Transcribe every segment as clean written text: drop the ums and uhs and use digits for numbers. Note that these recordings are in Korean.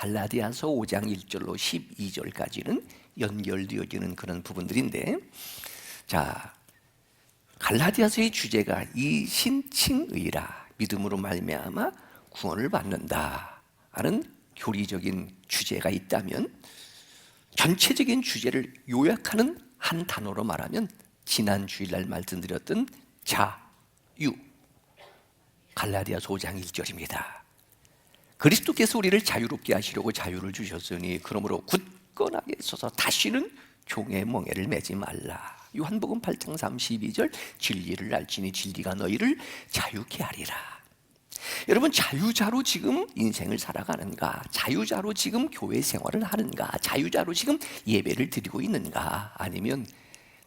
갈라디아서 5장 1절로 12절까지는 연결되어지는 그런 부분들인데, 자, 갈라디아서의 주제가 이 신칭의라, 믿음으로 말미암아 구원을 받는다 하는 교리적인 주제가 있다면, 전체적인 주제를 요약하는 한 단어로 말하면 지난 주일날 말씀드렸던 자유, 갈라디아서 5장 1절입니다. 그리스도께서 우리를 자유롭게 하시려고 자유를 주셨으니 그러므로 굳건하게 서서 다시는 종의 멍에를 매지 말라. 요한복음 8장 32절, 진리를 알지니 진리가 너희를 자유케 하리라. 여러분, 자유자로 지금 인생을 살아가는가? 자유자로 지금 교회 생활을 하는가? 자유자로 지금 예배를 드리고 있는가? 아니면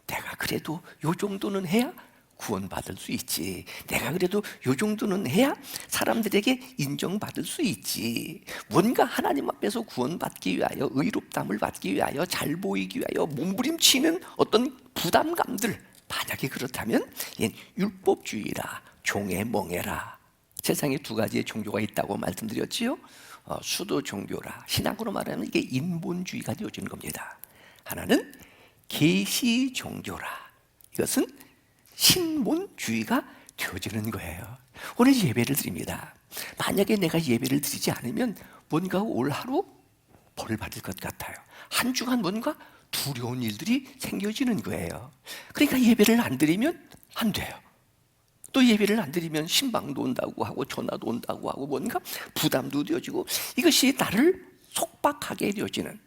내가 그래도 요 정도는 해야 구원받을 수 있지, 내가 그래도 요 정도는 해야 사람들에게 인정받을 수 있지, 뭔가 하나님 앞에서 구원받기 위하여, 의롭다함을 받기 위하여, 잘 보이기 위하여 몸부림치는 어떤 부담감들, 만약에 그렇다면 얘는 율법주의라, 종의 멍에라. 세상에 두 가지의 종교가 있다고 말씀드렸지요. 수도 종교라, 신학으로 말하면 이게 인본주의가 되어지는 겁니다. 하나는 계시 종교라, 이것은 신몬주의가 되어지는 거예요. 오늘 예배를 드립니다. 만약에 내가 예배를 드리지 않으면 뭔가 올 하루 벌 받을 것 같아요. 한 주간 뭔가 두려운 일들이 생겨지는 거예요. 그러니까 예배를 안 드리면 안 돼요. 또 예배를 안 드리면 신방도 온다고 하고 전화도 온다고 하고 뭔가 부담도 되어지고, 이것이 나를 속박하게 되어지는,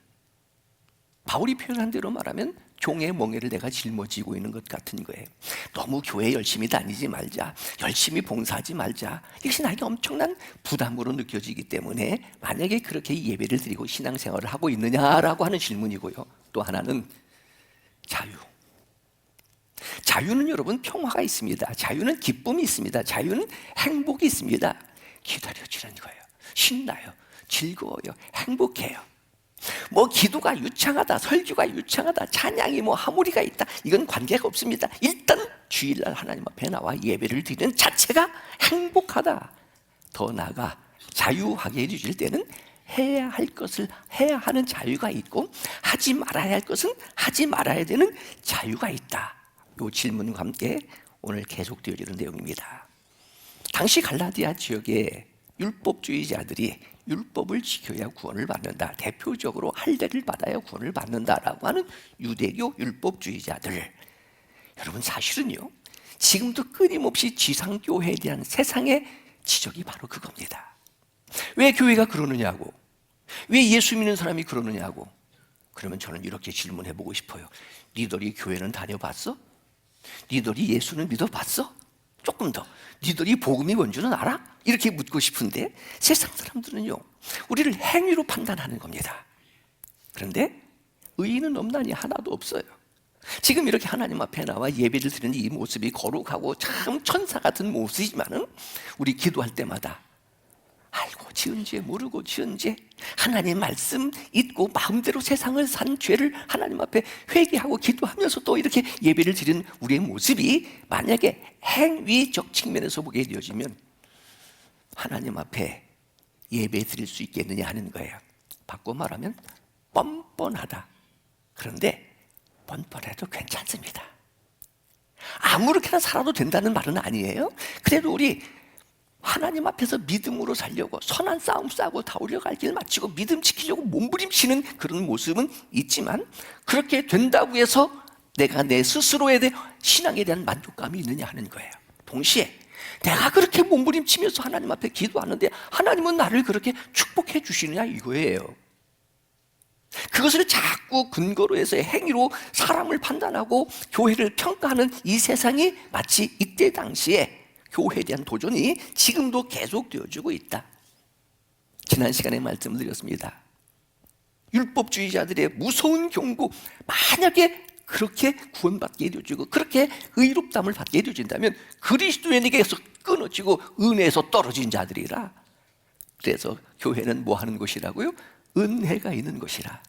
바울이 표현한 대로 말하면 종의 멍에를 내가 짊어지고 있는 것 같은 거예요. 너무 교회 열심히 다니지 말자, 열심히 봉사하지 말자, 이것이 나에게 엄청난 부담으로 느껴지기 때문에 만약에 그렇게 예배를 드리고 신앙생활을 하고 있느냐라고 하는 질문이고요. 또 하나는 자유. 자유는 여러분 평화가 있습니다. 자유는 기쁨이 있습니다. 자유는 행복이 있습니다. 기다려지는 거예요. 신나요, 즐거워요, 행복해요. 뭐 기도가 유창하다, 설교가 유창하다, 찬양이 뭐 하모리가 있다, 이건 관계가 없습니다. 일단 주일날 하나님 앞에 나와 예배를 드리는 자체가 행복하다. 더 나아가 자유하게 해주실 때는 해야 할 것을 해야 하는 자유가 있고, 하지 말아야 할 것은 하지 말아야 되는 자유가 있다. 이 질문과 함께 오늘 계속되어지는 내용입니다. 당시 갈라디아 지역의 율법주의자들이 율법을 지켜야 구원을 받는다, 대표적으로 할례를 받아야 구원을 받는다라고 하는 유대교 율법주의자들, 여러분 사실은요, 지금도 끊임없이 지상교회에 대한 세상의 지적이 바로 그겁니다. 왜 교회가 그러느냐고, 왜 예수 믿는 사람이 그러느냐고. 그러면 저는 이렇게 질문해보고 싶어요. 니들이 교회는 다녀봤어? 니들이 예수는 믿어봤어? 조금 더, 니들이 복음이 뭔 줄은 알아? 이렇게 묻고 싶은데, 세상 사람들은요, 우리를 행위로 판단하는 겁니다. 그런데 의의는 없나니 하나도 없어요. 지금 이렇게 하나님 앞에 나와 예배를 드리는 이 모습이 거룩하고 참 천사 같은 모습이지만은, 우리 기도할 때마다 알고 지은 죄, 모르고 지은 죄, 하나님 말씀 잊고 마음대로 세상을 산 죄를 하나님 앞에 회개하고 기도하면서 또 이렇게 예배를 드리는 우리의 모습이 만약에 행위적 측면에서 보게 되어지면 하나님 앞에 예배 드릴 수 있겠느냐 하는 거예요. 바꿔 말하면 뻔뻔하다. 그런데 뻔뻔해도 괜찮습니다. 아무렇게나 살아도 된다는 말은 아니에요. 그래도 우리 하나님 앞에서 믿음으로 살려고 선한 싸움 싸고 다우려갈 길 마치고 믿음 지키려고 몸부림치는 그런 모습은 있지만, 그렇게 된다고 해서 내가 내 스스로에 대해 신앙에 대한 만족감이 있느냐 하는 거예요. 동시에 내가 그렇게 몸부림치면서 하나님 앞에 기도하는데 하나님은 나를 그렇게 축복해 주시느냐 이거예요. 그것을 자꾸 근거로 해서 행위로 사람을 판단하고 교회를 평가하는 이 세상이 마치 이때 당시에 교회에 대한 도전이 지금도 계속되어지고 있다. 지난 시간에 말씀드렸습니다. 율법주의자들의 무서운 경고, 만약에 그렇게 구원받게 되어지고 그렇게 의롭다함을 받게 되어진다면 그리스도인에게서 끊어지고 은혜에서 떨어진 자들이라. 그래서 교회는 뭐 하는 곳이라고요? 은혜가 있는 곳이라.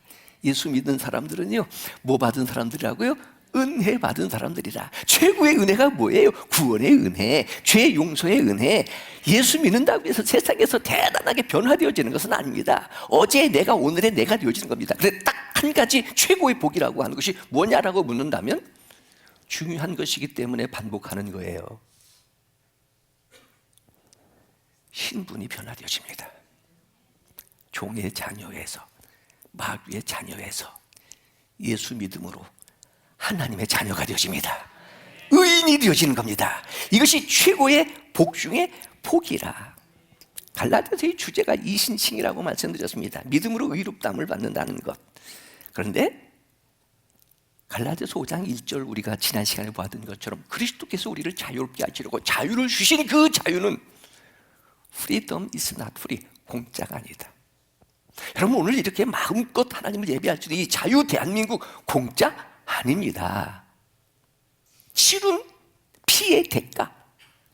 예수 믿는 사람들은요, 뭐 받은 사람들이라고요? 은혜 받은 사람들이라. 최고의 은혜가 뭐예요? 구원의 은혜, 죄 용서의 은혜. 예수 믿는다고 해서 세상에서 대단하게 변화되어지는 것은 아닙니다. 어제의 내가 오늘의 내가 되어지는 겁니다. 그래서 딱 한 가지 최고의 복이라고 하는 것이 뭐냐라고 묻는다면 중요한 것이기 때문에 반복하는 거예요. 신분이 변화되어집니다. 종의 자녀에서, 마귀의 자녀에서 예수 믿음으로 하나님의 자녀가 되어집니다. 의인이 되어지는 겁니다. 이것이 최고의 복 중의 복이라. 갈라디아서의 주제가 이신칭이라고 말씀드렸습니다. 믿음으로 의롭다함을 받는다는 것. 그런데 갈라디아서 5장 1절 우리가 지난 시간에 보았던 것처럼 그리스도께서 우리를 자유롭게 하시려고 자유를 주신 그 자유는 freedom is not free, 공짜가 아니다. 여러분 오늘 이렇게 마음껏 하나님을 예배할 수 있는 이 자유 대한민국 공짜 아닙니다. 치른 피의 대가,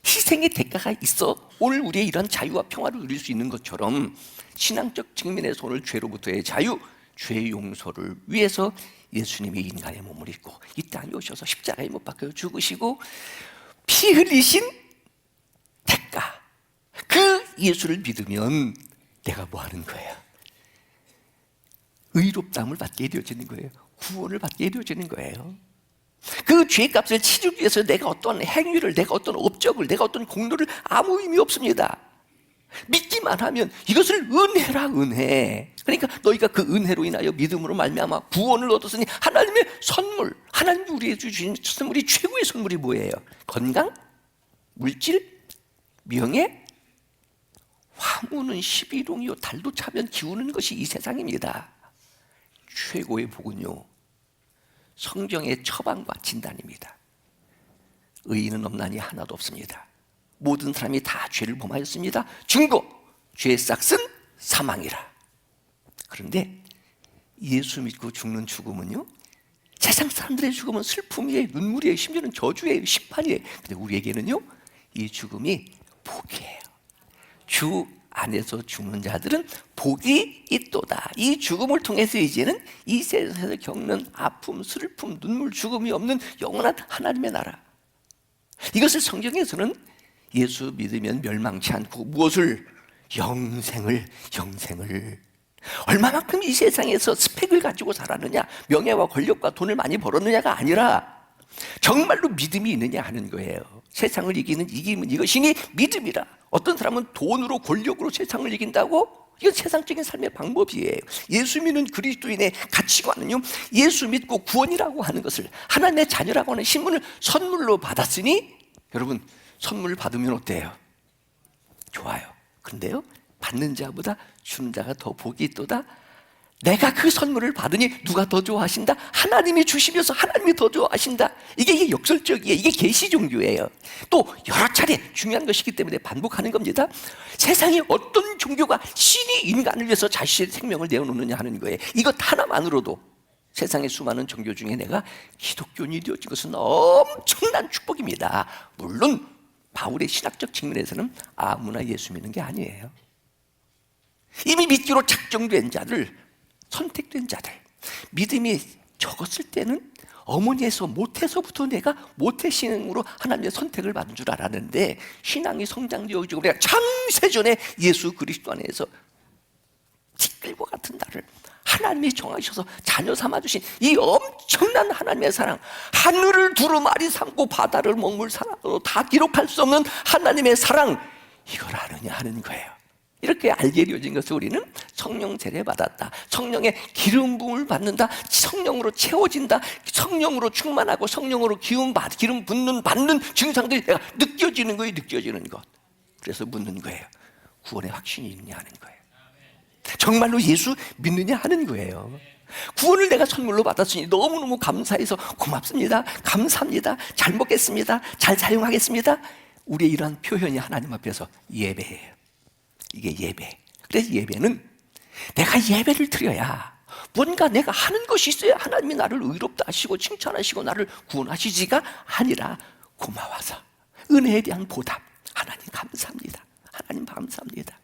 희생의 대가가 있어 오늘 우리의 이런 자유와 평화를 누릴 수 있는 것처럼 신앙적 측면에서 오늘 죄로부터의 자유, 죄 용서를 위해서 예수님이 인간의 몸을 입고 이 땅에 오셔서 십자가에 못 박혀 죽으시고 피 흘리신 대가, 그 예수를 믿으면 내가 뭐 하는 거예요? 의롭다함을 받게 되어지는 거예요. 구원을 받게 되어지는 거예요. 그 죄값을 치르기 위해서 내가 어떤 행위를, 내가 어떤 업적을, 내가 어떤 공로를 아무 의미 없습니다. 믿기만 하면 이것을 은혜라, 은혜. 그러니까 너희가 그 은혜로 인하여 믿음으로 말미암아 구원을 얻었으니 하나님의 선물, 하나님이 우리에게 주신 선물이 최고의 선물이 뭐예요? 건강, 물질, 명예, 화무는 11웅이요 달도 차면 기우는 것이 이 세상입니다. 최고의 복은요 성경의 처방과 진단입니다. 의인은 없나니 하나도 없습니다. 모든 사람이 다 죄를 범하였습니다. 증거, 죄의 싹은 사망이라. 그런데 예수 믿고 죽는 죽음은요 세상 사람들의 죽음은 슬픔이에요, 눈물이에요, 심지어는 저주예요, 심판이에요. 근데 우리에게는요 이 죽음이 복이에요. 주 안에서 죽는 자들은 복이 있도다. 이 죽음을 통해서 이제는 이 세상에서 겪는 아픔, 슬픔, 눈물, 죽음이 없는 영원한 하나님의 나라. 이것을 성경에서는 예수 믿으면 멸망치 않고 무엇을? 영생을. 얼마만큼 이 세상에서 스펙을 가지고 살았느냐, 명예와 권력과 돈을 많이 벌었느냐가 아니라 정말로 믿음이 있느냐 하는 거예요. 세상을 이기는 이김은 이것이니 믿음이라. 어떤 사람은 돈으로 권력으로 세상을 이긴다고? 이건 세상적인 삶의 방법이에요. 예수 믿는 그리스도인의 가치관은요 예수 믿고 구원이라고 하는 것을, 하나님의 자녀라고 하는 신분을 선물로 받았으니 여러분 선물 받으면 어때요? 좋아요. 그런데요 받는 자보다 주는 자가 더 복이 있도다. 내가 그 선물을 받으니 누가 더 좋아하신다? 하나님이 주시면서 하나님이 더 좋아하신다. 이게 역설적이에요. 이게 계시 종교예요. 또 여러 차례 중요한 것이기 때문에 반복하는 겁니다. 세상에 어떤 종교가 신이 인간을 위해서 자신의 생명을 내어놓느냐 하는 거예요. 이것 하나만으로도 세상의 수많은 종교 중에 내가 기독교인이 되어진 것은 엄청난 축복입니다. 물론 바울의 신학적 측면에서는 아무나 예수 믿는 게 아니에요. 이미 믿기로 작정된 자들, 선택된 자들, 믿음이 적었을 때는 어머니에서 못해서부터 내가 모태신앙으로 하나님의 선택을 받은 줄 알았는데 신앙이 성장되어지고 내가 창세전에 예수 그리스도 안에서 티끌과 같은 나를 하나님이 정하셔서 자녀 삼아주신 이 엄청난 하나님의 사랑, 하늘을 두루마리 삼고 바다를 먹물 사랑으로 다 기록할 수 없는 하나님의 사랑, 이걸 아느냐 하는 거예요. 이렇게 알게 되어진 것을 우리는 성령 세례 받았다, 성령의 기름 부음을 받는다, 성령으로 채워진다, 성령으로 충만하고 성령으로 기름 받는 증상들이 내가 느껴지는 거예요. 느껴지는 것. 그래서 묻는 거예요. 구원의 확신이 있느냐 하는 거예요. 정말로 예수 믿느냐 하는 거예요. 구원을 내가 선물로 받았으니 너무너무 감사해서 고맙습니다, 감사합니다, 잘 먹겠습니다, 잘 사용하겠습니다. 우리의 이러한 표현이 하나님 앞에서 예배예요. 이게 예배. 그래서 예배는 내가 예배를 드려야 뭔가 내가 하는 것이 있어야 하나님이 나를 의롭다 하시고 칭찬하시고 나를 구원하시지가 아니라 고마워서 은혜에 대한 보답, 하나님 감사합니다, 하나님 감사합니다,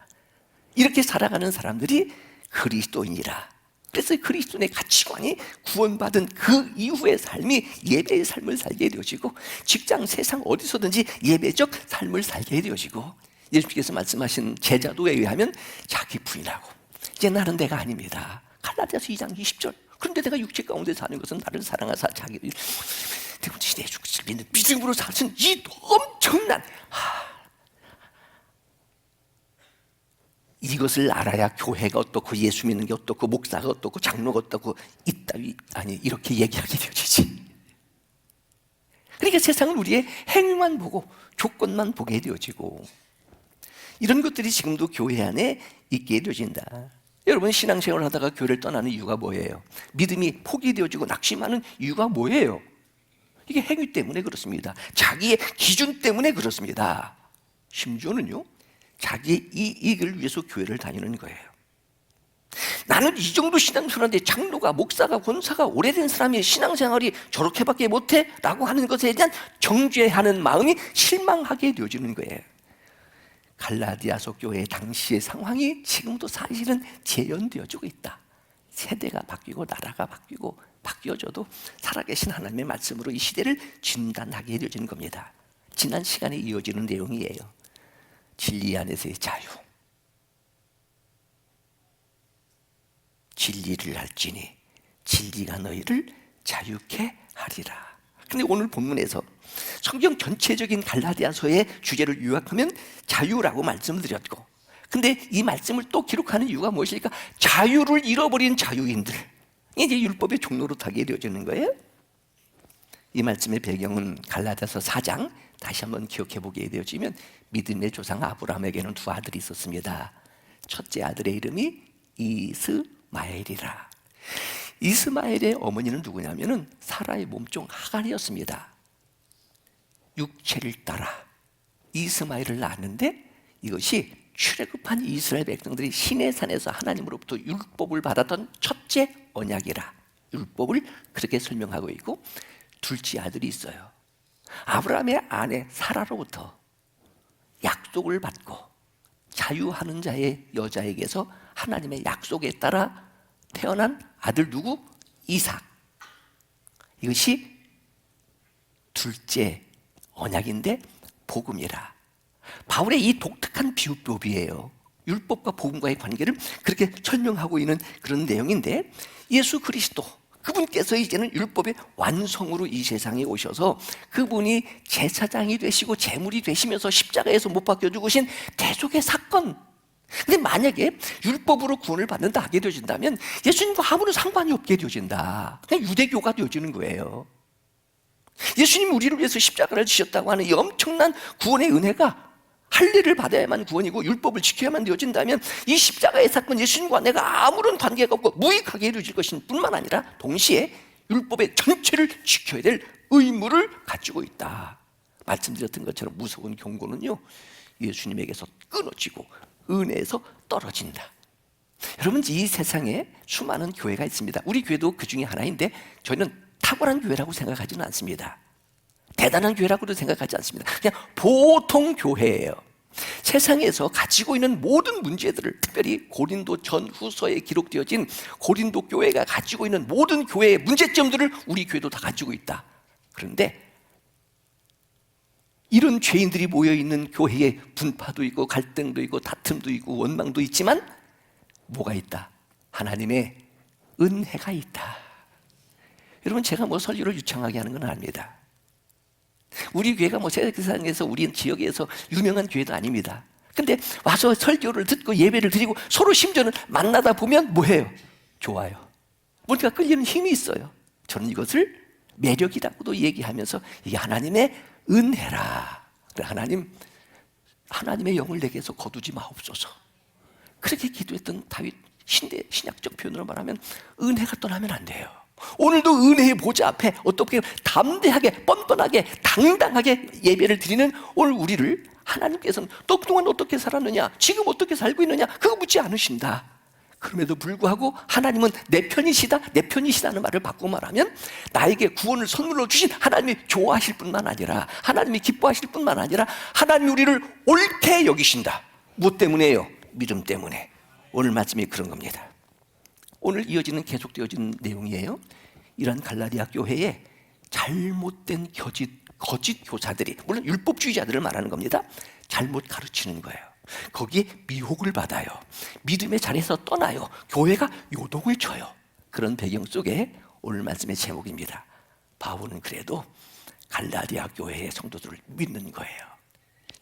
이렇게 살아가는 사람들이 그리스도인이라. 그래서 그리스도의 가치관이 구원받은 그 이후의 삶이 예배의 삶을 살게 되어지고, 직장, 세상 어디서든지 예배적 삶을 살게 되어지고, 예수님께서 말씀하신 제자도에 의하면 자기 부인하고 이제 나는 내가 아닙니다. 갈라디아서 2장 20절. 그런데 내가 육체 가운데 사는 것은 나를 사랑하사 자기를 대군지 내 죽기를 믿는 믿음으로 사신 이 엄청난 이것을 알아야 교회가 어떻고 예수 믿는 게 어떻고 목사가 어떻고 장로가 어떻고 이따위 아니 이렇게 얘기하게 되어지지. 그러니까 세상은 우리의 행위만 보고 조건만 보게 되어지고, 이런 것들이 지금도 교회 안에 있게 되어진다. 여러분, 신앙생활을 하다가 교회를 떠나는 이유가 뭐예요? 믿음이 포기되어지고 낙심하는 이유가 뭐예요? 이게 행위 때문에 그렇습니다. 자기의 기준 때문에 그렇습니다. 심지어는요, 자기의 이익을 위해서 교회를 다니는 거예요. 나는 이 정도 신앙생활인데 장로가, 목사가, 권사가 오래된 사람이 신앙생활이 저렇게밖에 못해? 라고 하는 것에 대한 정죄하는 마음이 실망하게 되어지는 거예요. 갈라디아서 교회의 당시의 상황이 지금도 사실은 재현되어지고 있다. 세대가 바뀌고 나라가 바뀌고 바뀌어져도 살아계신 하나님의 말씀으로 이 시대를 진단하게 되어지는 겁니다. 지난 시간에 이어지는 내용이에요. 진리 안에서의 자유. 진리를 알지니 진리가 너희를 자유케 하리라. 근데 오늘 본문에서 성경 전체적인 갈라디아서의 주제를 요약하면 자유라고 말씀드렸고, 근데 이 말씀을 또 기록하는 이유가 무엇일까? 자유를 잃어버린 자유인들, 이제 율법의 종로로 타게 되어지는 거예요. 이 말씀의 배경은 갈라디아서 4장, 다시 한번 기억해 보게 되어지면 믿음의 조상 아브라함에게는 두 아들이 있었습니다. 첫째 아들의 이름이 이스마엘이라. 이스마엘의 어머니는 누구냐면은 사라의 몸종 하갈이었습니다. 육체를 따라 이스마엘을 낳았는데, 이것이 출애굽한 이스라엘 백성들이 시내산에서 하나님으로부터 율법을 받았던 첫째 언약이라 율법을 그렇게 설명하고 있고, 둘째 아들이 있어요. 아브라함의 아내 사라로부터 약속을 받고 자유하는 자의 여자에게서 하나님의 약속에 따라 태어난 아들 누구? 이삭. 이것이 둘째 언약인데 복음이라. 바울의 이 독특한 비유법이에요. 율법과 복음과의 관계를 그렇게 설명하고 있는 그런 내용인데, 예수 그리스도 그분께서 이제는 율법의 완성으로 이 세상에 오셔서 그분이 제사장이 되시고 제물이 되시면서 십자가에서 못 박혀 죽으신 대속의 사건. 근데 만약에 율법으로 구원을 받는다 하게 되어진다면 예수님과 아무런 상관이 없게 되어진다. 그냥 유대교가 되어지는 거예요. 예수님이 우리를 위해서 십자가를 지셨다고 하는 이 엄청난 구원의 은혜가 할례를 받아야만 구원이고 율법을 지켜야만 되어진다면 이 십자가의 사건, 예수님과 내가 아무런 관계가 없고 무익하게 이루어질 것인 뿐만 아니라 동시에 율법의 전체를 지켜야 될 의무를 가지고 있다. 말씀드렸던 것처럼 무서운 경고는요, 예수님에게서 끊어지고 은혜에서 떨어진다. 여러분, 이 세상에 수많은 교회가 있습니다. 우리 교회도 그 중에 하나인데 저희는 탁월한 교회라고 생각하지는 않습니다. 대단한 교회라고도 생각하지 않습니다. 그냥 보통 교회예요. 세상에서 가지고 있는 모든 문제들을, 특별히 고린도 전후서에 기록되어진 고린도 교회가 가지고 있는 모든 교회의 문제점들을 우리 교회도 다 가지고 있다. 그런데 이런 죄인들이 모여있는 교회에 분파도 있고 갈등도 있고 다툼도 있고 원망도 있지만 뭐가 있다? 하나님의 은혜가 있다. 여러분, 제가 뭐 설교를 유창하게 하는 건 아닙니다. 우리 교회가 뭐 세상에서 우리 지역에서 유명한 교회도 아닙니다. 근데 와서 설교를 듣고 예배를 드리고 서로 심지어는 만나다 보면 뭐해요? 좋아요. 뭔가 끌리는 힘이 있어요. 저는 이것을 매력이라고도 얘기하면서 이게 하나님의 은혜라. 하나님의 영을 내게서 거두지 마옵소서. 그렇게 기도했던 다윗, 신약적 표현으로 말하면 은혜가 떠나면 안 돼요. 오늘도 은혜의 보좌 앞에 어떻게 담대하게 뻔뻔하게 당당하게 예배를 드리는 오늘 우리를 하나님께서는 또 그동안 어떻게 살았느냐, 지금 어떻게 살고 있느냐, 그거 묻지 않으신다. 그럼에도 불구하고 하나님은 내 편이시다는 말을 바꾸고 말하면 나에게 구원을 선물로 주신 하나님이 좋아하실 뿐만 아니라, 하나님이 기뻐하실 뿐만 아니라 하나님이 우리를 옳게 여기신다. 무엇 때문에요? 믿음 때문에. 오늘 말씀이 그런 겁니다. 오늘 이어지는 계속되어지는 내용이에요. 이런 갈라디아 교회에 잘못된 거짓 교사들이, 물론 율법주의자들을 말하는 겁니다. 잘못 가르치는 거예요. 거기에 미혹을 받아요. 믿음의 자리에서 떠나요. 교회가 요동을 쳐요. 그런 배경 속에 오늘 말씀의 제목입니다. 바울은 그래도 갈라디아 교회의 성도들을 믿는 거예요.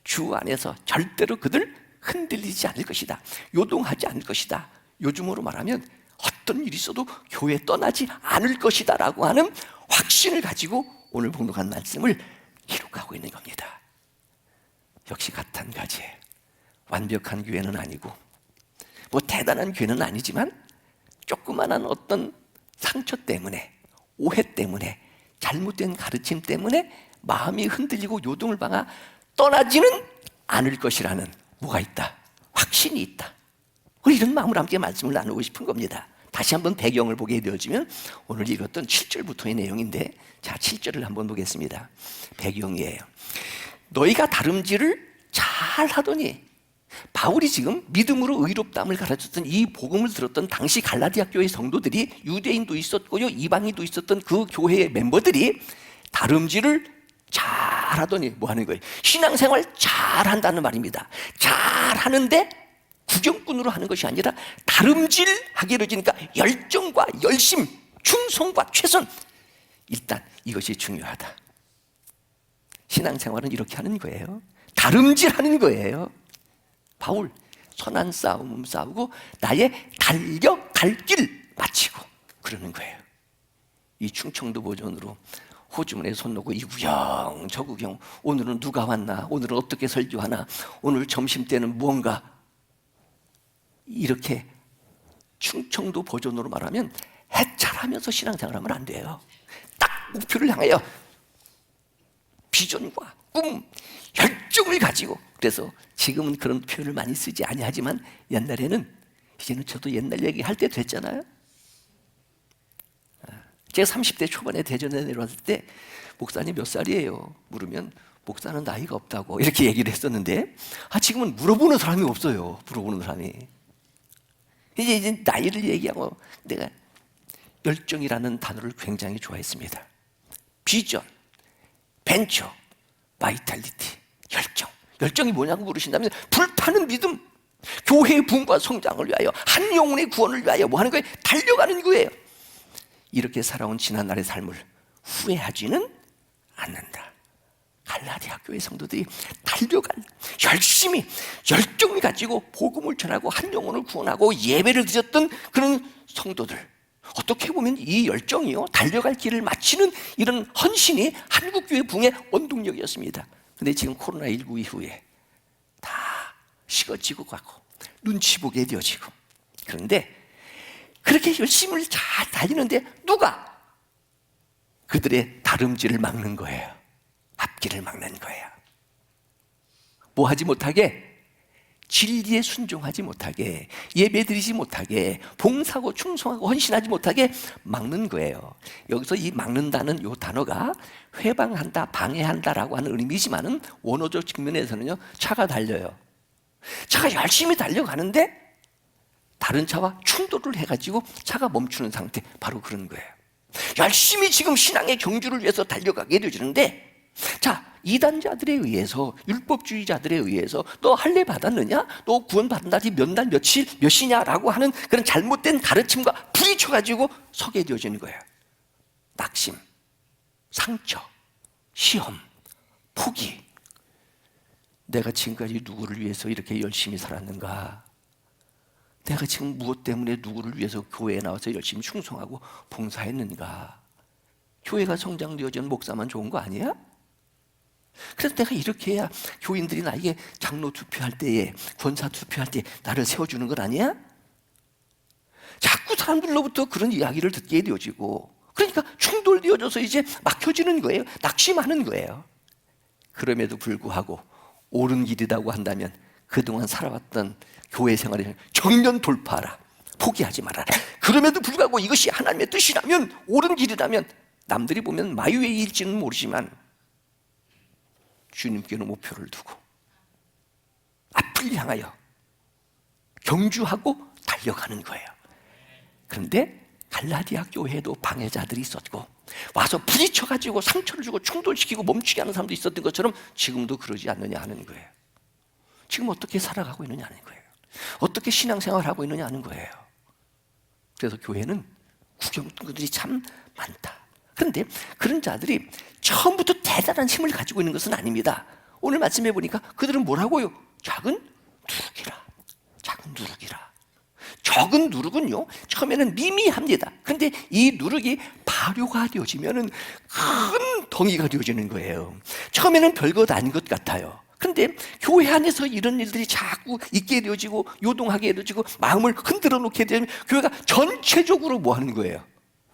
주 안에서 절대로 그들 흔들리지 않을 것이다. 요동하지 않을 것이다. 요즘으로 말하면 어떤 일이 있어도 교회 떠나지 않을 것이다 라고 하는 확신을 가지고 오늘 봉독한 말씀을 기록하고 있는 겁니다. 역시 마찬가지예요. 완벽한 교회는 아니고 뭐 대단한 교회는 아니지만 조그마한 어떤 상처 때문에, 오해 때문에, 잘못된 가르침 때문에 마음이 흔들리고 요동을 당하 떠나지는 않을 것이라는 뭐가 있다? 확신이 있다. 우리 이런 마음으로 함께 말씀을 나누고 싶은 겁니다. 다시 한번 배경을 보게 되어지면 오늘 읽었던 7절부터의 내용인데, 자 7절을 한번 보겠습니다. 배경이에요. 너희가 다름질을 잘 하더니, 바울이 지금 믿음으로 의롭다함을 가르쳤던 이 복음을 들었던 당시 갈라디아 교회 성도들이, 유대인도 있었고요 이방인도 있었던 그 교회의 멤버들이 다름질을 잘하더니 뭐 하는 거예요? 신앙생활 잘한다는 말입니다. 잘하는데 구경꾼으로 하는 것이 아니라 다름질하게 이루어지니까 열정과 열심, 충성과 최선, 일단 이것이 중요하다. 신앙생활은 이렇게 하는 거예요. 다름질하는 거예요. 바울, 선한 싸움 싸우고 나의 달려갈 길 마치고 그러는 거예요. 이 충청도 버전으로 호주머니에 손 놓고 이 구경 저 구경, 오늘은 누가 왔나, 오늘은 어떻게 설교하나, 오늘 점심때는 무언가, 이렇게 충청도 버전으로 말하면 해찰하면서 신앙생활하면 안 돼요. 딱 목표를 향하여 비전과 꿈, 열정을 가지고. 그래서 지금은 그런 표현을 많이 쓰지 아니하지만 옛날에는, 이제는 저도 옛날 얘기할 때 됐잖아요. 제가 30대 초반에 대전에 내려왔을 때 목사님 몇 살이에요? 물으면 목사는 나이가 없다고 이렇게 얘기를 했었는데, 지금은 물어보는 사람이 없어요. 물어보는 사람이. 이제 나이를 얘기하고, 내가 열정이라는 단어를 굉장히 좋아했습니다. 비전, 벤처, 바이탈리티, 열정. 열정이 뭐냐고 물으신다면 불타는 믿음, 교회의 부흥과 성장을 위하여, 한 영혼의 구원을 위하여 뭐 하는 거예요? 달려가는 거예요. 이렇게 살아온 지난날의 삶을 후회하지는 않는다. 갈라디아 교회 성도들이 달려갈, 열심히 열정을 가지고 복음을 전하고 한 영혼을 구원하고 예배를 드렸던 그런 성도들, 어떻게 보면 이 열정이요, 달려갈 길을 마치는 이런 헌신이 한국교회 부흥의 원동력이었습니다. 근데 지금 코로나19 이후에 다 식어지고 가고 눈치 보게 되어지고, 그런데 그렇게 열심히 잘 달리는데 누가 그들의 다름질을 막는 거예요. 앞길을 막는 거예요. 뭐 하지 못하게? 진리에 순종하지 못하게, 예배드리지 못하게, 봉사하고 충성하고 헌신하지 못하게 막는 거예요. 여기서 이 막는다는 이 단어가 회방한다, 방해한다라고 하는 의미지만은 원어적 측면에서는요, 차가 달려요. 차가 열심히 달려가는데 다른 차와 충돌을 해가지고 차가 멈추는 상태, 바로 그런 거예요. 열심히 지금 신앙의 경주를 위해서 달려가게 되어지는데, 자, 이단자들에 의해서, 율법주의자들에 의해서 너 할례 받았느냐? 너 구원 받은 날이 몇 날 며칠 몇이냐라고 하는 그런 잘못된 가르침과 부딪혀가지고 서게 되어지는 거예요. 낙심, 상처, 시험, 포기. 내가 지금까지 누구를 위해서 이렇게 열심히 살았는가? 내가 지금 무엇 때문에 누구를 위해서 교회에 나와서 열심히 충성하고 봉사했는가? 교회가 성장되어지는 목사만 좋은 거 아니야? 그래서 내가 이렇게 해야 교인들이 나에게 장로 투표할 때에, 권사 투표할 때 나를 세워주는 건 아니야? 자꾸 사람들로부터 그런 이야기를 듣게 되어지고, 그러니까 충돌되어져서 이제 막혀지는 거예요. 낙심하는 거예요. 그럼에도 불구하고 옳은 길이라고 한다면 그동안 살아왔던 교회 생활을 정면 돌파하라. 포기하지 말아라. 그럼에도 불구하고 이것이 하나님의 뜻이라면, 옳은 길이라면, 남들이 보면 마유의 일지는 모르지만 주님께는 목표를 두고 앞을 향하여 경주하고 달려가는 거예요. 그런데 갈라디아 교회에도 방해자들이 있었고 와서 부딪혀가지고 상처를 주고 충돌시키고 멈추게 하는 사람도 있었던 것처럼 지금도 그러지 않느냐 하는 거예요. 지금 어떻게 살아가고 있느냐 하는 거예요. 어떻게 신앙생활을 하고 있느냐 하는 거예요. 그래서 교회는 구경꾼들이 참 많다. 그런데 그런 자들이 처음부터 대단한 힘을 가지고 있는 것은 아닙니다. 오늘 말씀해 보니까 그들은 뭐라고요? 작은 누룩이라. 작은 누룩이라. 적은 누룩은요, 처음에는 미미합니다. 그런데 이 누룩이 발효가 되어지면은 큰 덩이가 되어지는 거예요. 처음에는 별것 아닌 것 같아요. 그런데 교회 안에서 이런 일들이 자꾸 있게 되어지고 요동하게 되어지고 마음을 흔들어 놓게 되면 교회가 전체적으로 뭐 하는 거예요?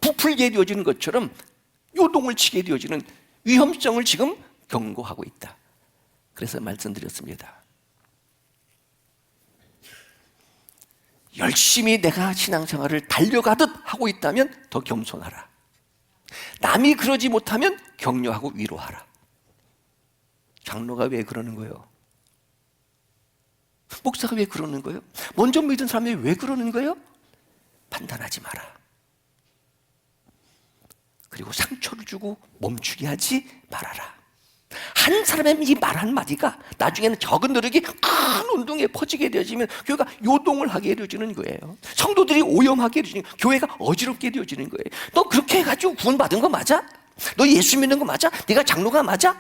부풀게 되어지는 것처럼 요동을 치게 되어지는 위험성을 지금 경고하고 있다. 그래서 말씀드렸습니다. 열심히 내가 신앙생활을 달려가듯 하고 있다면 더 겸손하라. 남이 그러지 못하면 격려하고 위로하라. 장로가 왜 그러는 거예요? 목사가 왜 그러는 거예요? 먼저 믿은 사람이 왜 그러는 거예요? 판단하지 마라. 그리고 상처를 주고 멈추게 하지 말아라. 한 사람의 이 말 한마디가 나중에는 적은 노력이 큰 운동에 퍼지게 되어지면 교회가 요동을 하게 되어지는 거예요. 성도들이 오염하게 되어지는 거예요. 교회가 어지럽게 되어지는 거예요. 너 그렇게 해가지고 구원받은 거 맞아? 너 예수 믿는 거 맞아? 네가 장로가 맞아?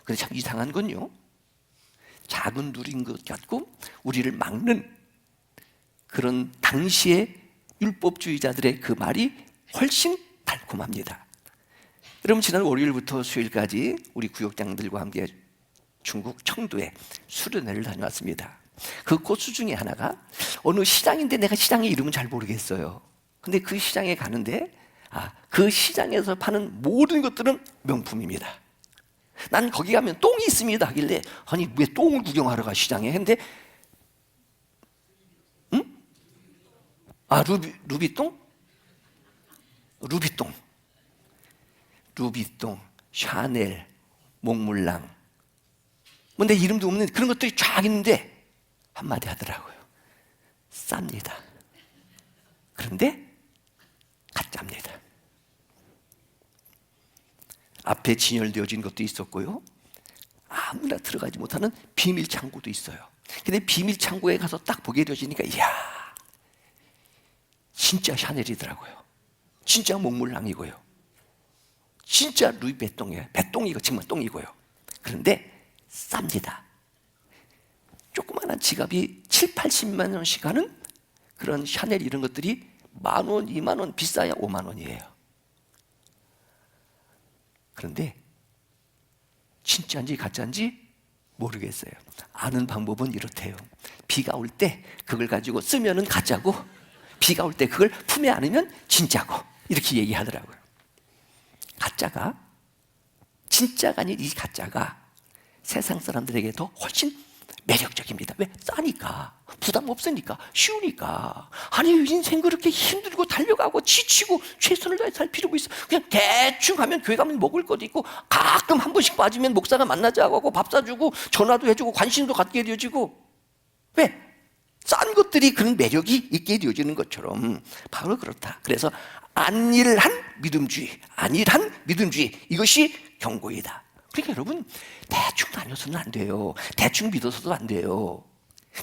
근데 참 이상한 건요, 작은 누린 것 같고 우리를 막는 그런 당시의 율법주의자들의 그 말이 훨씬 달콤합니다. 여러분, 지난 월요일부터 수요일까지 우리 구역장들과 함께 중국 청도에 수련회를 다녀왔습니다. 그 코스 중에 하나가 어느 시장인데 내가 시장의 이름은 잘 모르겠어요. 근데 그 시장에 가는데 그 시장에서 파는 모든 것들은 명품입니다. 난 거기 가면 똥이 있습니다 하길래 아니 왜 똥을 구경하러 가 시장에 했는데 루비똥? 루비똥, 샤넬, 몽물랑 뭐 내 이름도 없는 그런 것들이 쫙 있는데 한마디 하더라고요. 쌉니다. 그런데 가짜입니다. 앞에 진열되어진 것도 있었고요, 아무나 들어가지 못하는 비밀 창고도 있어요. 근데 비밀 창고에 가서 딱 보게 되어지니까 이야, 진짜 샤넬이더라고요. 진짜 몽물랑이고요, 진짜 루이베똥이에요. 배똥이고 정말 똥이고요. 그런데 쌉니다. 조그마한 지갑이 7, 80만 원씩 하는 그런 샤넬 이런 것들이 10,000원, 20,000원, 비싸야 5만 원이에요. 그런데 진짜인지 가짜인지 모르겠어요. 아는 방법은 이렇대요. 비가 올 때 그걸 가지고 쓰면은 가짜고, 비가 올 때 그걸 품에 안으면 진짜고, 이렇게 얘기하더라고요. 가짜가, 진짜가 아닌 이 가짜가 세상 사람들에게 더 훨씬 매력적입니다. 왜? 싸니까, 부담 없으니까, 쉬우니까. 아니 인생 그렇게 힘들고 달려가고 지치고 최선을 다해 살 필요가 있어? 그냥 대충 하면 교회 가면 먹을 것도 있고 가끔 한 번씩 빠지면 목사가 만나자고 하고 밥 사주고 전화도 해주고 관심도 갖게 되어지고. 왜? 싼 것들이 그런 매력이 있게 되어지는 것처럼 바로 그렇다. 그래서 안일한 믿음주의, 이것이 경고이다. 그러니까 여러분, 대충 다녀서는 안 돼요. 대충 믿어서도 안 돼요.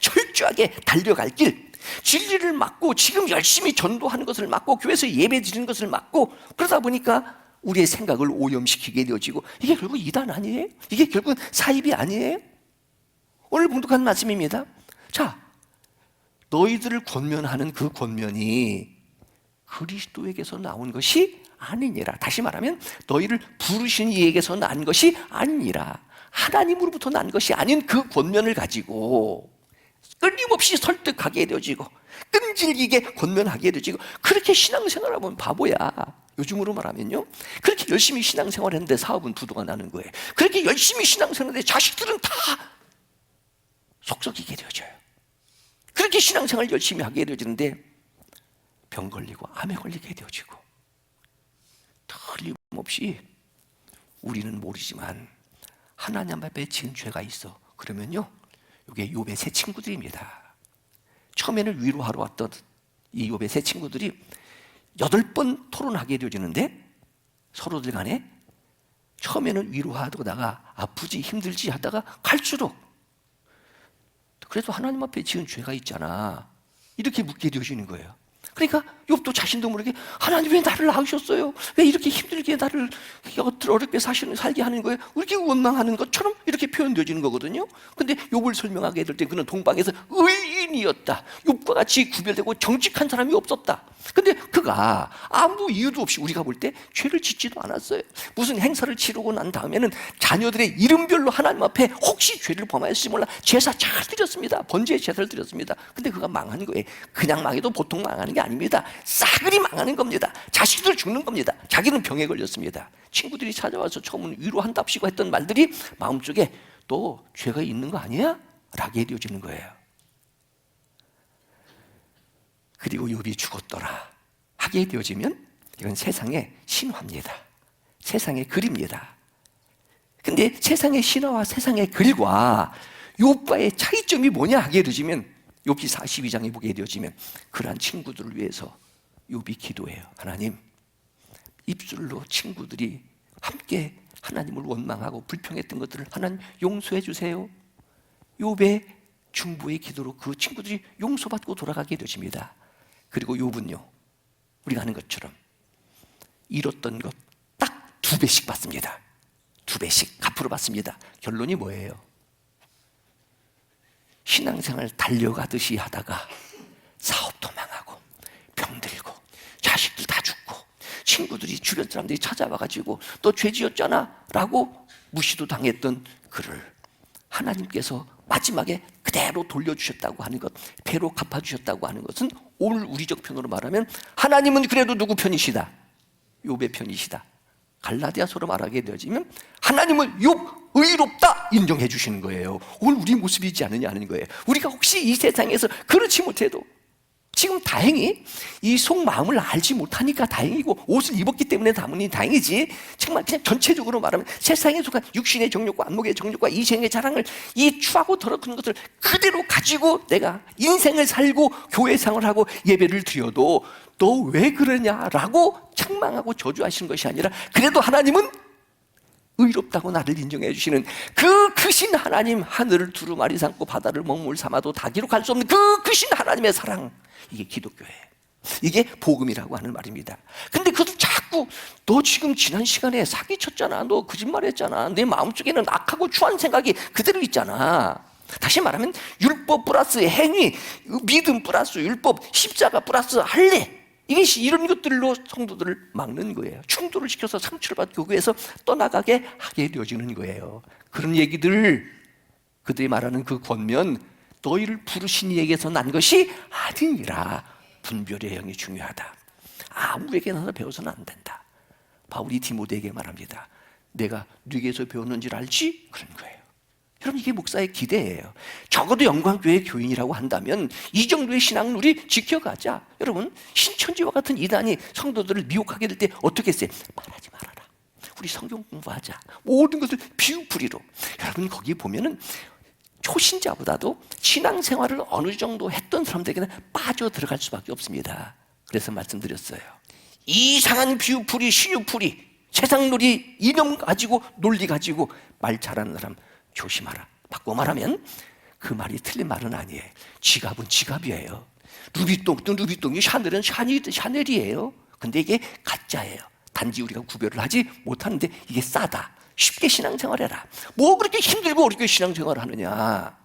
철저하게 달려갈 길, 진리를 막고 지금 열심히 전도하는 것을 막고 교회에서 예배 드리는 것을 막고, 그러다 보니까 우리의 생각을 오염시키게 되어지고, 이게 결국 이단 아니에요? 이게 결국 사입이 아니에요? 오늘 봉독한 말씀입니다. 자, 너희들을 권면하는 그 권면이 그리스도에게서 나온 것이 아니니라. 다시 말하면 너희를 부르신 이에게서 난 것이 아니니라. 하나님으로부터 난 것이 아닌 그 권면을 가지고 끊임없이 설득하게 되어지고 끈질기게 권면하게 되어지고, 그렇게 신앙생활을 하면 바보야. 요즘으로 말하면요, 그렇게 열심히 신앙생활을 했는데 사업은 부도가 나는 거예요. 그렇게 열심히 신앙생활을 했는데 자식들은 다 속썩이게 되어져요. 그렇게 신앙생활을 열심히 하게 되어지는데 병 걸리고 암에 걸리게 되어지고, 틀림없이 우리는 모르지만 하나님 앞에 지은 죄가 있어. 그러면요, 이게 욥의 세 친구들입니다. 처음에는 위로하러 왔던 이 욥의 세 친구들이 8번 토론하게 되어지는데 서로들 간에 처음에는 위로하다가 아프지 힘들지 하다가 갈수록 그래도 하나님 앞에 지은 죄가 있잖아 이렇게 묻게 되어지는 거예요. 그러니까 욥도 자신도 모르게 하나님 왜 나를 낳으셨어요? 왜 이렇게 힘들게 나를 어렵게 살게 하는 거예요? 이렇게 원망하는 것처럼 이렇게 표현되어지는 거거든요. 근데 욥을 설명하게 될 때 그는 동방에서 의인이었다. 욥과 같이 구별되고 정직한 사람이 없었다. 근데 그가 아무 이유도 없이 우리가 볼 때 죄를 짓지도 않았어요. 무슨 행사를 치르고 난 다음에는 자녀들의 이름별로 하나님 앞에 혹시 죄를 범하였을지 몰라 제사 잘 드렸습니다. 번제의 제사를 드렸습니다. 근데 그가 망한 거예요. 그냥 망해도 보통 망하는 게 아닙니다. 싸그리 망하는 겁니다. 자식들 죽는 겁니다. 자기는 병에 걸렸습니다. 친구들이 찾아와서 처음은 위로한답시고 했던 말들이 마음속에 또 죄가 있는 거 아니야? 라게 되어지는 거예요. 그리고 욥이 죽었더라 하게 되어지면 이건 세상의 신화입니다. 세상의 글입니다. 근데 세상의 신화와 세상의 글과 욥과의 차이점이 뭐냐 하게 되어지면 욥기 42장에 보게 되어지면 그러한 친구들을 위해서 욥이 기도해요. 하나님, 입술로 친구들이 함께 하나님을 원망하고 불평했던 것들을 하나님 용서해 주세요. 욥의 중보의 기도로 그 친구들이 용서받고 돌아가게 되십니다. 그리고 욥은요, 우리가 아는 것처럼 잃었던 것 딱 2배씩 받습니다. 2배씩 갚으러 받습니다. 결론이 뭐예요? 신앙생활 달려가듯이 하다가 사업도 망하고 병들고 자식들 다 죽고 친구들이 주변 사람들이 찾아와가지고 너 죄 지었잖아 라고 무시도 당했던 그를 하나님께서 마지막에 그대로 돌려주셨다고 하는 것, 배로 갚아주셨다고 하는 것은 오늘 우리적 편으로 말하면 하나님은 그래도 누구 편이시다? 욥의 편이시다. 갈라디아서로 말하게 되어지면 하나님은 욥 의롭다 인정해 주시는 거예요. 오늘 우리 모습이지 않느냐 하는 거예요. 우리가 혹시 이 세상에서 그렇지 못해도 지금 다행히 이 속마음을 알지 못하니까 다행이고 옷을 입었기 때문에 다행이지, 정말 그냥 전체적으로 말하면 세상에 속한 육신의 정욕과 안목의 정욕과 이생의 자랑을 이 추하고 더럽은 것을 그대로 가지고 내가 인생을 살고 교회 생활을 하고 예배를 드려도 너 왜 그러냐라고 책망하고 저주하시는 것이 아니라 그래도 하나님은 의롭다고 나를 인정해 주시는 그 크신 하나님, 하늘을 두루마리 삼고 바다를 먹물 삼아도 다 기록할 수 없는 그 크신 하나님의 사랑, 이게 기독교예요. 이게 복음이라고 하는 말입니다. 근데 그것도 자꾸 너 지금 지난 시간에 사기쳤잖아, 너 거짓말했잖아, 내 마음속에는 악하고 추한 생각이 그대로 있잖아. 다시 말하면 율법 플러스 행위, 믿음 플러스 율법, 십자가 플러스 할례, 이것이 이런 것들로 성도들을 막는 거예요. 충돌을 시켜서 상처를 받고 교회에서 떠나가게 하게 되어지는 거예요. 그런 얘기들, 그들이 말하는 그 권면, 너희를 부르신 이에게서 난 것이 아니니라. 분별의 영이 중요하다. 아무에게나 배워서는 안 된다. 바울이 디모데에게 말합니다. 내가 누구에게서 배웠는 줄 알지? 그런 거예요. 여러분, 이게 목사의 기대예요. 적어도 영광교회 교인이라고 한다면 이 정도의 신앙룰이 지켜가자. 여러분, 신천지와 같은 이단이 성도들을 미혹하게 될 때 어떻게 했어요? 말하지 말아라. 우리 성경 공부하자. 모든 것을 비유풀이로. 여러분, 거기 보면은 초신자보다도 신앙생활을 어느 정도 했던 사람들에게는 빠져 들어갈 수밖에 없습니다. 그래서 말씀드렸어요. 이상한 비유풀이, 신유풀이, 세상놀이, 이념 가지고 논리 가지고 말 잘하는 사람 조심하라. 바꿔 말하면 그 말이 틀린 말은 아니에요. 지갑은 지갑이에요. 루비통은 루비통이, 샤넬은 샤넬이에요. 근데 이게 가짜예요. 단지 우리가 구별을 하지 못하는데 이게 싸다. 쉽게 신앙생활해라. 뭐 그렇게 힘들고 어렵게 신앙생활을 하느냐.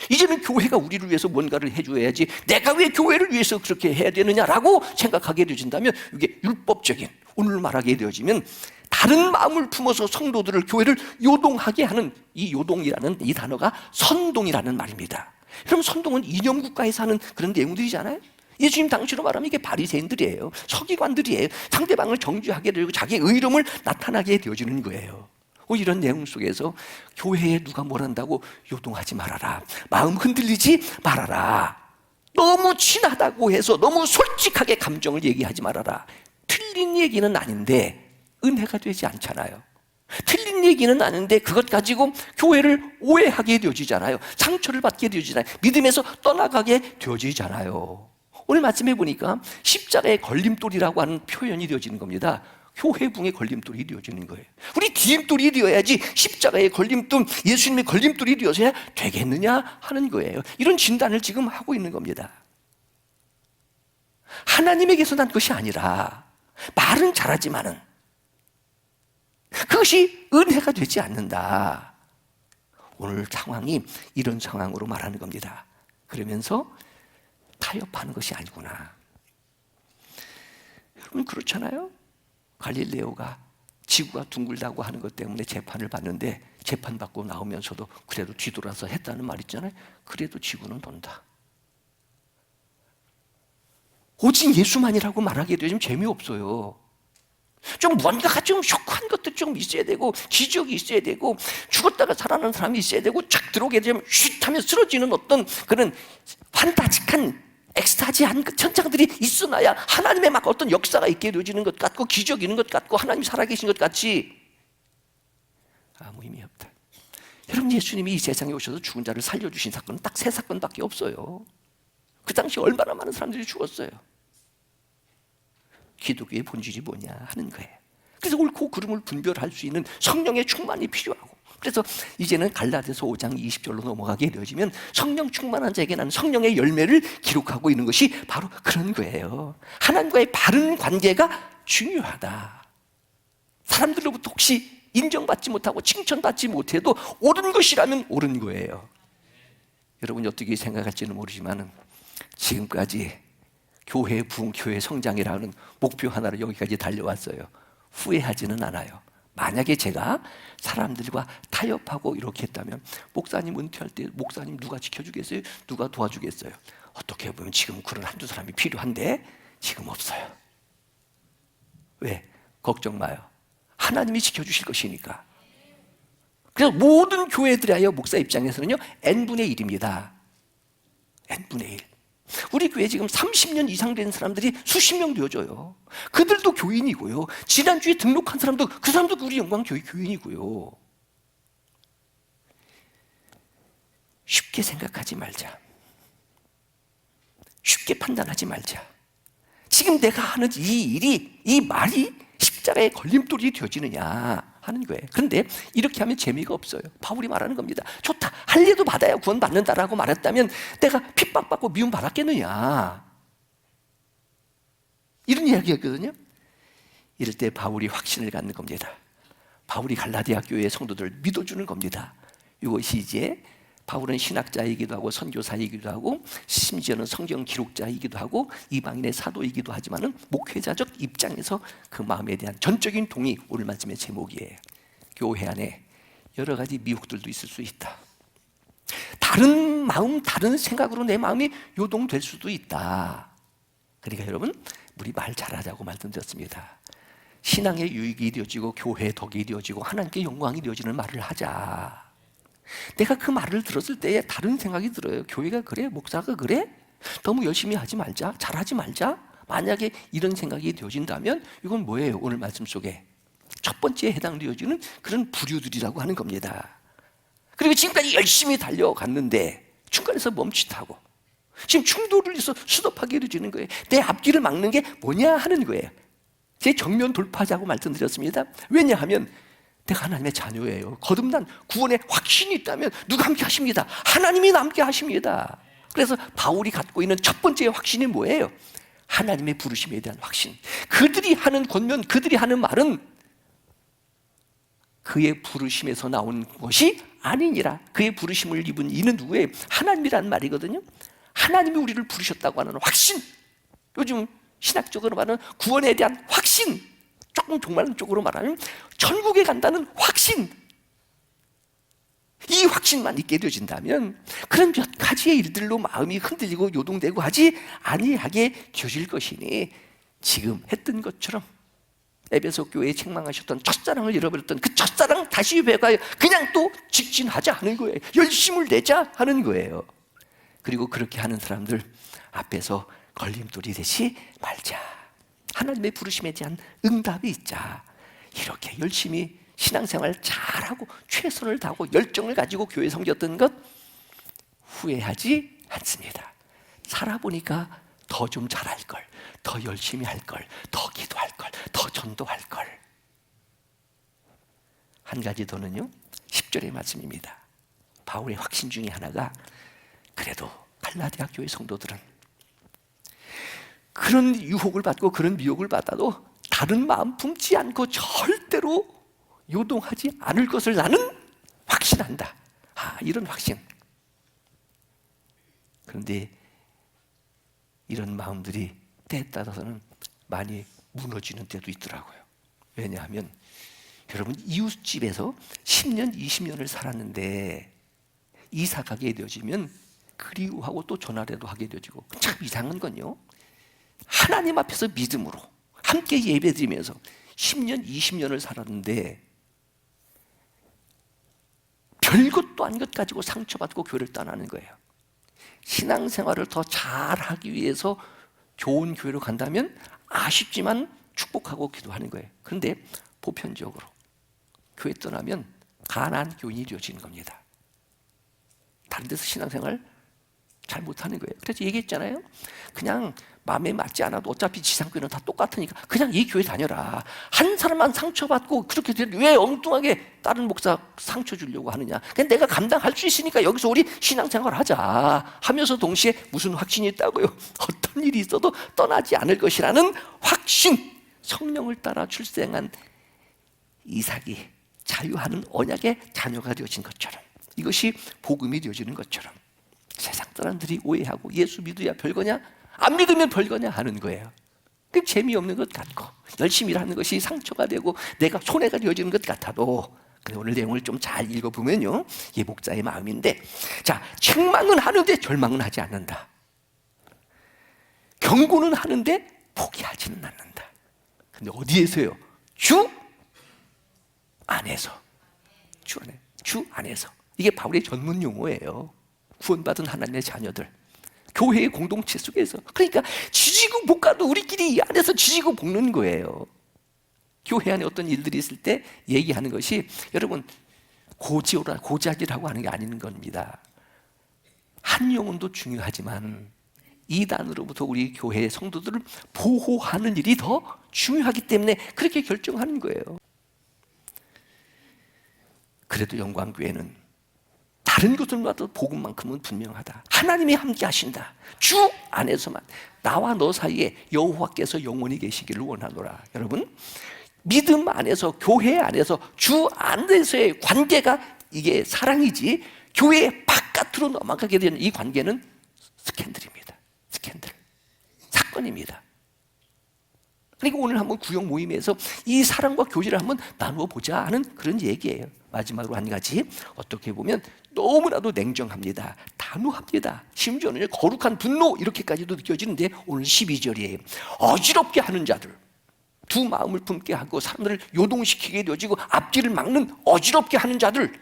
이제는 교회가 우리를 위해서 뭔가를 해줘야지 내가 왜 교회를 위해서 그렇게 해야 되느냐라고 생각하게 되어진다면 이게 율법적인, 오늘 말하게 되어지면 다른 마음을 품어서 성도들을, 교회를 요동하게 하는 이 요동이라는 이 단어가 선동이라는 말입니다. 그럼 선동은 이념국가에서 하는 그런 내용들이잖아요. 예수님 당시로 말하면 이게 바리새인들이에요. 서기관들이에요. 상대방을 정죄하게 되고 자기의 의로움을 나타나게 되어지는 거예요. 이런 내용 속에서 교회에 누가 뭘 한다고 요동하지 말아라. 마음 흔들리지 말아라. 너무 친하다고 해서 너무 솔직하게 감정을 얘기하지 말아라. 틀린 얘기는 아닌데 은혜가 되지 않잖아요. 틀린 얘기는 아닌데 그것 가지고 교회를 오해하게 되어지잖아요. 상처를 받게 되어지잖아요. 믿음에서 떠나가게 되어지잖아요. 오늘 말씀해 보니까 십자가의 걸림돌이라고 하는 표현이 되어지는 겁니다. 교회붕의 걸림돌이 되어지는 거예요. 우리 디딤돌이 되어야지 십자가의 걸림돌, 예수님의 걸림돌이 되어서야 되겠느냐 하는 거예요. 이런 진단을 지금 하고 있는 겁니다. 하나님에게서 난 것이 아니라 말은 잘하지만은 그것이 은혜가 되지 않는다. 오늘 상황이 이런 상황으로 말하는 겁니다. 그러면서 타협하는 것이 아니구나. 여러분 그렇잖아요. 갈릴레오가 지구가 둥글다고 하는 것 때문에 재판을 받는데 재판받고 나오면서도 그래도 뒤돌아서 했다는 말 있잖아요. 그래도 지구는 돈다. 오직 예수만이라고 말하기에 좀 재미없어요. 좀 뭔가가 좀 쇼크한 것도 좀 있어야 되고 기적이 있어야 되고 죽었다가 살아나는 사람이 있어야 되고 착 들어오게 되면 쉿 하면 쓰러지는 어떤 그런 판타직한 엑스타지한 그 천장들이 있어놔야 하나님의 막 어떤 역사가 있게 되어지는 것 같고 기적이 있는 것 같고 하나님이 살아계신 것 같이 아무 의미 없다. 여러분 예수님이 이 세상에 오셔서 죽은 자를 살려주신 사건은 딱 3사건밖에 없어요. 그 당시 얼마나 많은 사람들이 죽었어요. 기독교의 본질이 뭐냐 하는 거예요. 그래서 옳고 그름을 분별할 수 있는 성령의 충만이 필요하고, 그래서 이제는 갈라디아서 5장 20절로 넘어가게 되어지면 성령 충만한 자에게 는 성령의 열매를 기록하고 있는 것이 바로 그런 거예요. 하나님과의 바른 관계가 중요하다. 사람들로부터 혹시 인정받지 못하고 칭찬받지 못해도 옳은 것이라면 옳은 거예요. 여러분이 어떻게 생각할지는 모르지만 지금까지 교회 부흥, 교회 성장이라는 목표 하나로 여기까지 달려왔어요. 후회하지는 않아요. 만약에 제가 사람들과 타협하고 이렇게 했다면 목사님 은퇴할 때 목사님 누가 지켜주겠어요? 누가 도와주겠어요? 어떻게 보면 지금 그런 한두 사람이 필요한데 지금 없어요. 왜? 걱정 마요. 하나님이 지켜주실 것이니까. 그래서 모든 교회들이하여 목사 입장에서는요 n분의 1입니다. n분의 1. 우리 교회 지금 30년 이상 된 사람들이 수십 명 되어져요. 그들도 교인이고요. 지난주에 등록한 사람도 그 사람도 우리 영광교회 교인이고요. 쉽게 생각하지 말자. 쉽게 판단하지 말자. 지금 내가 하는 이 일이, 이 말이 십자가의 걸림돌이 되어지느냐 하는 거예요. 그런데 이렇게 하면 재미가 없어요. 바울이 말하는 겁니다. 좋다, 할례도 받아야 구원받는다라고 말했다면 내가 핍박받고 미움 받았겠느냐, 이런 이야기였거든요. 이럴 때 바울이 확신을 갖는 겁니다. 바울이 갈라디아 교회의 성도들을 믿어주는 겁니다. 이것이 이제 바울은 신학자이기도 하고 선교사이기도 하고 심지어는 성경 기록자이기도 하고 이방인의 사도이기도 하지만 목회자적 입장에서 그 마음에 대한 전적인 동의, 오늘 말씀의 제목이에요. 교회 안에 여러 가지 미혹들도 있을 수 있다. 다른 마음, 다른 생각으로 내 마음이 요동될 수도 있다. 그러니까 여러분, 우리 말 잘하자고 말씀드렸습니다. 신앙의 유익이 되어지고 교회의 덕이 되어지고 하나님께 영광이 되어지는 말을 하자. 내가 그 말을 들었을 때에 다른 생각이 들어요. 교회가 그래? 목사가 그래? 너무 열심히 하지 말자, 잘하지 말자. 만약에 이런 생각이 되어진다면 이건 뭐예요? 오늘 말씀 속에 첫 번째에 해당되어지는 그런 부류들이라고 하는 겁니다. 그리고 지금까지 열심히 달려갔는데 중간에서 멈칫하고 지금 충돌을 해서 수습하게 되어지는 거예요. 내 앞길을 막는 게 뭐냐 하는 거예요. 제 정면 돌파하자고 말씀드렸습니다. 왜냐하면 내가 하나님의 자녀예요. 거듭난 구원의 확신이 있다면 누가 함께 하십니다? 하나님이 함께 하십니다. 그래서 바울이 갖고 있는 첫 번째 확신이 뭐예요? 하나님의 부르심에 대한 확신. 그들이 하는 권면, 그들이 하는 말은 그의 부르심에서 나온 것이 아니니라. 그의 부르심을 입은 이는 누구예요? 하나님이라는 말이거든요. 하나님이 우리를 부르셨다고 하는 확신. 요즘 신학적으로 말하는 구원에 대한 확신. 조금 종말은 쪽으로 말하면 천국에 간다는 확신. 이 확신만 있게 되어진다면 그런 몇 가지의 일들로 마음이 흔들리고 요동되고 하지 아니하게 되어질 것이니 지금 했던 것처럼 에베소 교회에 책망하셨던 첫사랑을 잃어버렸던 그 첫사랑 다시 회가해 그냥 또 직진하자 하는 거예요. 열심을 내자 하는 거예요. 그리고 그렇게 하는 사람들 앞에서 걸림돌이 되지 말자. 하나님의 부르심에 대한 응답이 있자. 이렇게 열심히 신앙생활 잘하고 최선을 다하고 열정을 가지고 교회 섬겼던 것 후회하지 않습니다. 살아보니까 더 좀 잘할 걸, 더 열심히 할 걸, 더 기도할 걸, 더 전도할 걸. 한 가지 더는요, 10절의 말씀입니다. 바울의 확신 중에 하나가, 그래도 갈라디아 교회 성도들은 그런 유혹을 받고 그런 미혹을 받아도 다른 마음 품지 않고 절대로 요동하지 않을 것을 나는 확신한다. 이런 확신. 그런데 이런 마음들이 때에 따라서는 많이 무너지는 때도 있더라고요. 왜냐하면 여러분, 이웃집에서 10년, 20년을 살았는데 이사 가게 되어지면 그리워하고 또 전화라도 하게 되어지고, 참 이상한 건요, 하나님 앞에서 믿음으로 함께 예배드리면서 10년, 20년을 살았는데 별것도 아닌 것 가지고 상처받고 교회를 떠나는 거예요. 신앙생활을 더 잘하기 위해서 좋은 교회로 간다면 아쉽지만 축복하고 기도하는 거예요. 그런데 보편적으로 교회 떠나면 가난한 교인이 되어지는 겁니다. 다른 데서 신앙생활 잘 못하는 거예요. 그래서 얘기했잖아요. 그냥 마음에 맞지 않아도 어차피 지상교회는 다 똑같으니까 그냥 이 교회 다녀라. 한 사람만 상처받고 그렇게 되는데 왜 엉뚱하게 다른 목사 상처 주려고 하느냐. 그냥 내가 감당할 수 있으니까 여기서 우리 신앙생활 하자 하면서 동시에 무슨 확신이 있다고요? 어떤 일이 있어도 떠나지 않을 것이라는 확신. 성령을 따라 출생한 이삭이 자유하는 언약의 자녀가 되어진 것처럼, 이것이 복음이 되어지는 것처럼 세상 사람들이 오해하고 예수 믿어야 별거냐, 안 믿으면 별거냐 하는 거예요. 그 재미없는 것 같고 열심히 일하는 것이 상처가 되고 내가 손해가 되어지는 것 같아도, 근데 오늘 내용을 좀 잘 읽어보면요, 이 목자의 마음인데, 자, 책망은 하는데 절망은 하지 않는다. 경고는 하는데 포기하지는 않는다. 근데 어디에서요? 주 안에서. 주 안에서. 이게 바울의 전문 용어예요. 구원받은 하나님의 자녀들, 교회의 공동체 속에서. 그러니까 지지고 볶아도 우리끼리 이 안에서 지지고 볶는 거예요. 교회 안에 어떤 일들이 있을 때 얘기하는 것이, 여러분, 고지하기라고 하는 게 아닌 겁니다. 한 영혼도 중요하지만 이단으로부터 우리 교회의 성도들을 보호하는 일이 더 중요하기 때문에 그렇게 결정하는 거예요. 그래도 영광교회는 다른 것들마다 복음만큼은 분명하다. 하나님이 함께 하신다. 주 안에서만, 나와 너 사이에 여호와께서 영원히 계시기를 원하노라. 여러분, 믿음 안에서, 교회 안에서, 주 안에서의 관계가 이게 사랑이지, 교회 바깥으로 넘어가게 되는 이 관계는 스캔들입니다. 스캔들, 사건입니다. 그러니까 오늘 한번 구역 모임에서 이 사랑과 교제를 한번 나누어 보자 하는 그런 얘기예요. 마지막으로 한 가지, 어떻게 보면 너무나도 냉정합니다. 단호합니다. 심지어는 거룩한 분노 이렇게까지도 느껴지는데, 오늘 12절이에요. 어지럽게 하는 자들, 두 마음을 품게 하고 사람들을 요동시키게 되어지고 앞길을 막는 어지럽게 하는 자들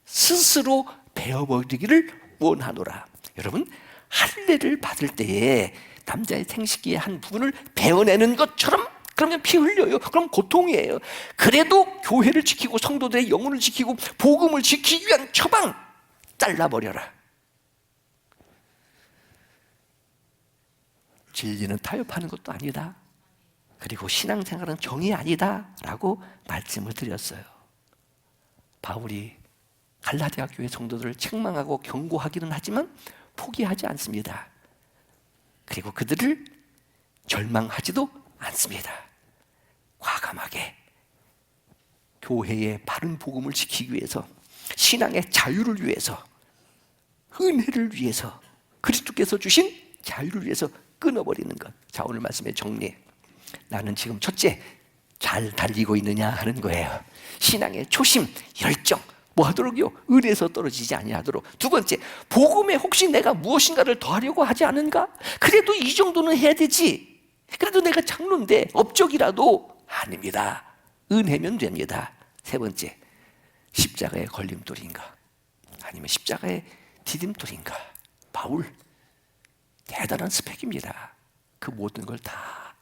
스스로 베어버리기를 원하노라. 여러분, 할례를 받을 때에 남자의 생식기의 한 부분을 베어내는 것처럼, 그러면 피 흘려요. 그럼 고통이에요. 그래도 교회를 지키고 성도들의 영혼을 지키고 복음을 지키기 위한 처방, 잘라버려라. 진리는 타협하는 것도 아니다. 그리고 신앙생활은 정이 아니다 라고 말씀을 드렸어요. 바울이 갈라디아 교회 성도들을 책망하고 경고하기는 하지만 포기하지 않습니다. 그리고 그들을 절망하지도 않습니다. 과감하게 교회의 바른 복음을 지키기 위해서, 신앙의 자유를 위해서, 은혜를 위해서, 그리스도께서 주신 자유를 위해서 끊어버리는 것. 자, 오늘 말씀의 정리. 나는 지금 첫째, 잘 달리고 있느냐 하는 거예요. 신앙의 초심, 열정, 뭐 하도록요? 은혜에서 떨어지지 아니하도록. 두 번째, 복음에 혹시 내가 무엇인가를 더하려고 하지 않은가? 그래도 이 정도는 해야 되지. 그래도 내가 장로인데 업적이라도. 아닙니다. 은혜면 됩니다. 세 번째, 십자가의 걸림돌인가? 아니면 십자가의 디딤돌인가? 바울, 대단한 스펙입니다. 그 모든 걸 다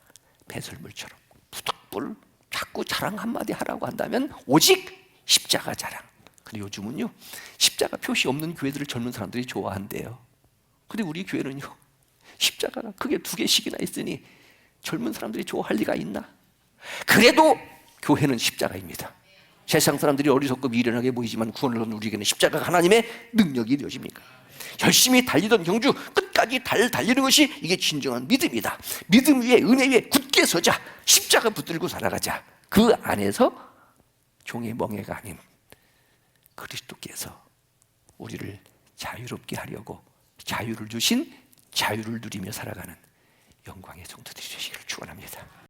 배설물처럼 부득불 자꾸 자랑 한마디 하라고 한다면 오직 십자가 자랑. 근데 요즘은요, 십자가 표시 없는 교회들을 젊은 사람들이 좋아한대요. 근데 우리 교회는요, 십자가가 크게 두 개씩이나 있으니 젊은 사람들이 좋아할 리가 있나? 그래도 교회는 십자가입니다. 세상 사람들이 어리석고 미련하게 보이지만 구원을 얻는 우리에게는 십자가가 하나님의 능력이 되어집니까? 열심히 달리던 경주 끝까지 달리는 것이 이게 진정한 믿음이다. 믿음 위에, 은혜 위에 굳게 서자. 십자가 붙들고 살아가자. 그 안에서 종의 멍에가 아닌 그리스도께서 우리를 자유롭게 하려고 자유를 주신, 자유를 누리며 살아가는 영광의 성도들이 되시기를 축원합니다.